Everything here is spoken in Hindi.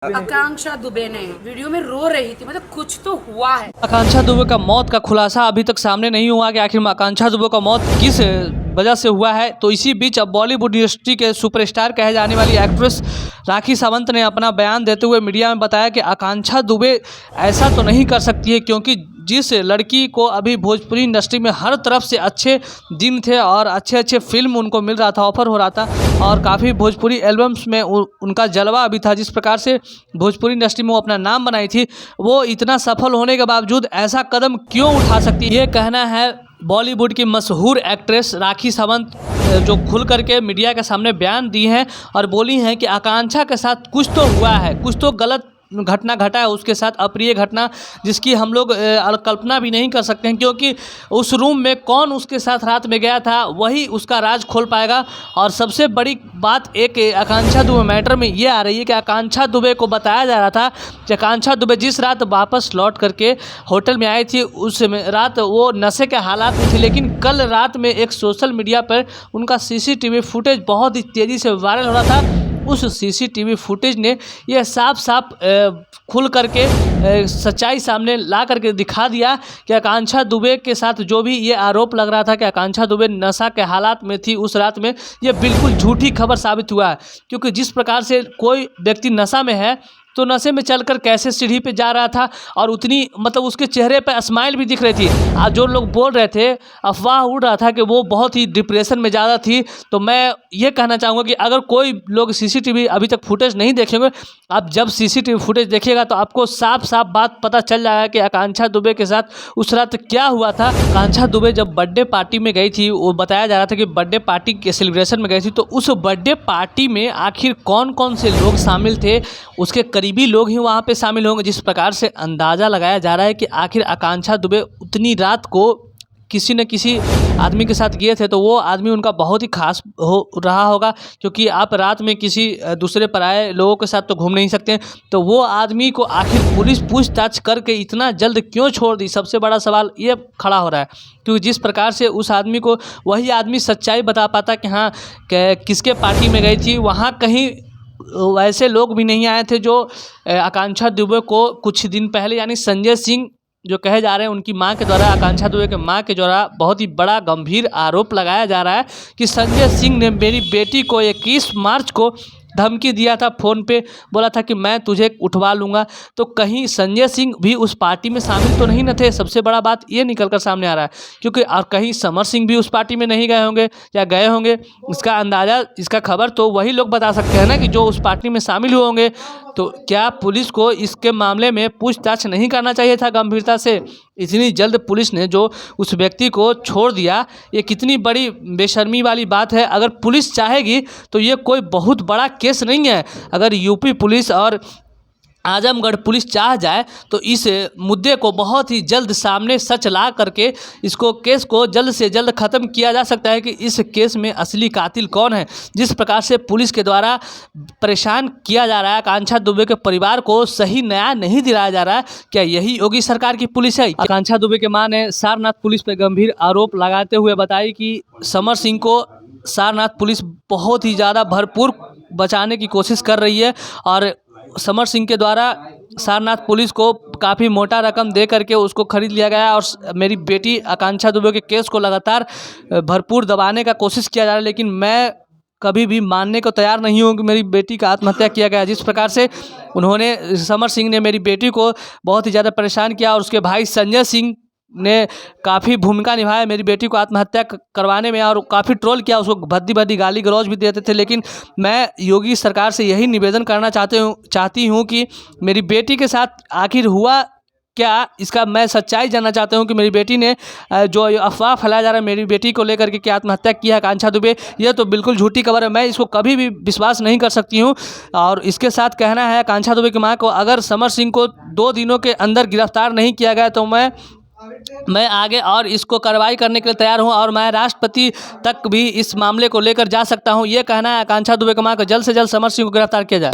आकांक्षा दुबे ने वीडियो में रो रही थी, मतलब कुछ तो हुआ है। आकांक्षा दुबे का मौत का खुलासा अभी तक सामने नहीं हुआ कि आखिर आकांक्षा दुबे का मौत किस वजह से हुआ है। तो इसी बीच अब बॉलीवुड इंडस्ट्री के सुपरस्टार कहे जाने वाली एक्ट्रेस राखी सावंत ने अपना बयान देते हुए मीडिया में बताया कि आकांक्षा दुबे ऐसा तो नहीं कर सकती है, क्योंकि जिस लड़की को अभी भोजपुरी इंडस्ट्री में हर तरफ से अच्छे दिन थे और अच्छे अच्छे फिल्म उनको मिल रहा था, ऑफर हो रहा था और काफ़ी भोजपुरी एल्बम्स में उनका जलवा अभी था, जिस प्रकार से भोजपुरी इंडस्ट्री में वो अपना नाम बनाई थी, वो इतना सफल होने के बावजूद ऐसा कदम क्यों उठा सकती है। ये कहना है बॉलीवुड की मशहूर एक्ट्रेस राखी सावंत, जो खुल करके मीडिया के सामने बयान दी हैं और बोली हैं कि आकांक्षा के साथ कुछ तो हुआ है, कुछ तो गलत घटना घटा है उसके साथ, अप्रिय घटना जिसकी हम लोग कल्पना भी नहीं कर सकते हैं, क्योंकि उस रूम में कौन उसके साथ रात में गया था वही उसका राज खोल पाएगा। और सबसे बड़ी बात एक आकांक्षा दुबे मैटर में ये आ रही है कि आकांक्षा दुबे को बताया जा रहा था कि आकांक्षा दुबे जिस रात वापस लौट करके होटल में आई थी उस रात वो नशे के हालात में थी, लेकिन कल रात में एक सोशल मीडिया पर उनका सीसीटीवी फुटेज बहुत ही तेज़ी से वायरल हो रहा था। उस सीसीटीवी फुटेज ने यह साफ साफ खुल करके सच्चाई सामने ला करके दिखा दिया कि आकांक्षा दुबे के साथ जो भी ये आरोप लग रहा था कि आकांक्षा दुबे नशा के हालात में थी उस रात में, ये बिल्कुल झूठी खबर साबित हुआ है। क्योंकि जिस प्रकार से कोई व्यक्ति नशा में है तो नशे में चलकर कैसे सीढ़ी पे जा रहा था और उतनी मतलब उसके चेहरे पे स्माइल भी दिख रही थी। आज जो लोग बोल रहे थे, अफवाह उड़ रहा था कि वो बहुत ही डिप्रेशन में ज़्यादा थी, तो मैं ये कहना चाहूँगा कि अगर कोई लोग सीसीटीवी अभी तक फुटेज नहीं देखेंगे, आप जब सीसीटीवी फुटेज देखिएगा तो आपको साफ साफ बात पता चल जाएगा कि आकांक्षा दुबे के साथ उस रात क्या हुआ था। आकांक्षा दुबे जब बर्थडे पार्टी में गई थी, वो बताया जा रहा था कि बर्थडे पार्टी के सेलिब्रेशन में गई थी, तो उस बर्थडे पार्टी में आखिर कौन कौन से लोग शामिल थे, उसके करीबी लोग ही वहाँ पे शामिल होंगे। जिस प्रकार से अंदाज़ा लगाया जा रहा है कि आखिर आकांक्षा दुबे उतनी रात को किसी न किसी आदमी के साथ गए थे, तो वो आदमी उनका बहुत ही खास हो रहा होगा, क्योंकि आप रात में किसी दूसरे पराये लोगों के साथ तो घूम नहीं सकते हैं। तो वो आदमी को आखिर पुलिस पूछताछ करके इतना जल्द क्यों छोड़ दी, सबसे बड़ा सवाल ये खड़ा हो रहा है। क्योंकि जिस प्रकार से उस आदमी को वही आदमी सच्चाई बता पाता कि हाँ किसके पार्टी में गई थी, वहाँ कहीं वैसे लोग भी नहीं आए थे जो आकांक्षा दुबे को कुछ दिन पहले, यानी संजय सिंह जो कहे जा रहे हैं उनकी मां के द्वारा, आकांक्षा दुबे के मां के द्वारा बहुत ही बड़ा गंभीर आरोप लगाया जा रहा है कि संजय सिंह ने मेरी बेटी को 21 मार्च को धमकी दिया था, फ़ोन पे बोला था कि मैं तुझे उठवा लूँगा। तो कहीं संजय सिंह भी उस पार्टी में शामिल तो नहीं न थे, सबसे बड़ा बात ये निकल कर सामने आ रहा है। क्योंकि और कहीं समर सिंह भी उस पार्टी में नहीं गए होंगे या गए होंगे, इसका अंदाज़ा, इसका खबर तो वही लोग बता सकते हैं ना कि जो उस पार्टी में शामिल हुए होंगे। तो क्या पुलिस को इसके मामले में पूछताछ नहीं करना चाहिए था गंभीरता से? इतनी जल्द पुलिस ने जो उस व्यक्ति को छोड़ दिया, ये कितनी बड़ी बेशर्मी वाली बात है। अगर पुलिस चाहेगी तो ये कोई बहुत बड़ा केस नहीं है। अगर यूपी पुलिस और आजमगढ़ पुलिस चाह जाए तो इस मुद्दे को बहुत ही जल्द सामने सच ला करके इसको केस को जल्द से जल्द ख़त्म किया जा सकता है कि इस केस में असली कातिल कौन है। जिस प्रकार से पुलिस के द्वारा परेशान किया जा रहा है आकांक्षा दुबे के परिवार को, सही न्याय नहीं दिलाया जा रहा है, क्या यही योगी सरकार की पुलिस है? आकांक्षा दुबे के मां ने सारनाथ पुलिस पर गंभीर आरोप लगाते हुए बताई कि समर सिंह को सारनाथ पुलिस बहुत ही ज़्यादा भरपूर बचाने की कोशिश कर रही है और समर सिंह के द्वारा सारनाथ पुलिस को काफ़ी मोटा रकम दे करके उसको खरीद लिया गया और मेरी बेटी आकांक्षा दुबे के केस को लगातार भरपूर दबाने का कोशिश किया जा रहा है। लेकिन मैं कभी भी मानने को तैयार नहीं हूँ कि मेरी बेटी का आत्महत्या किया गया। जिस प्रकार से उन्होंने, समर सिंह ने मेरी बेटी को बहुत ही ज़्यादा परेशान किया और उसके भाई संजय सिंह ने काफ़ी भूमिका निभाया मेरी बेटी को आत्महत्या करवाने में और काफ़ी ट्रोल किया, उसको भद्दी भद्दी गाली गलौज भी देते थे। लेकिन मैं योगी सरकार से यही निवेदन करना चाहती हूँ कि मेरी बेटी के साथ आखिर हुआ क्या, इसका मैं सच्चाई जानना चाहता हूँ कि मेरी बेटी ने जो अफवाह फैलाया जा रहा है मेरी बेटी को लेकर के कि आत्महत्या किया है आकांक्षा दुबे, यह तो बिल्कुल झूठी खबर है, मैं इसको कभी भी विश्वास नहीं कर सकती हूँ। और इसके साथ कहना है आकांक्षा दुबे की माँ को, अगर समर सिंह को 2 दिनों के अंदर गिरफ्तार नहीं किया गया तो मैं आगे और इसको कार्रवाई करने के लिए तैयार हूं और मैं राष्ट्रपति तक भी इस मामले को लेकर जा सकता हूं। ये कहना है आकांक्षा दुबे की मां को, जल्द से जल्द समर सिंह को गिरफ्तार किया जाए।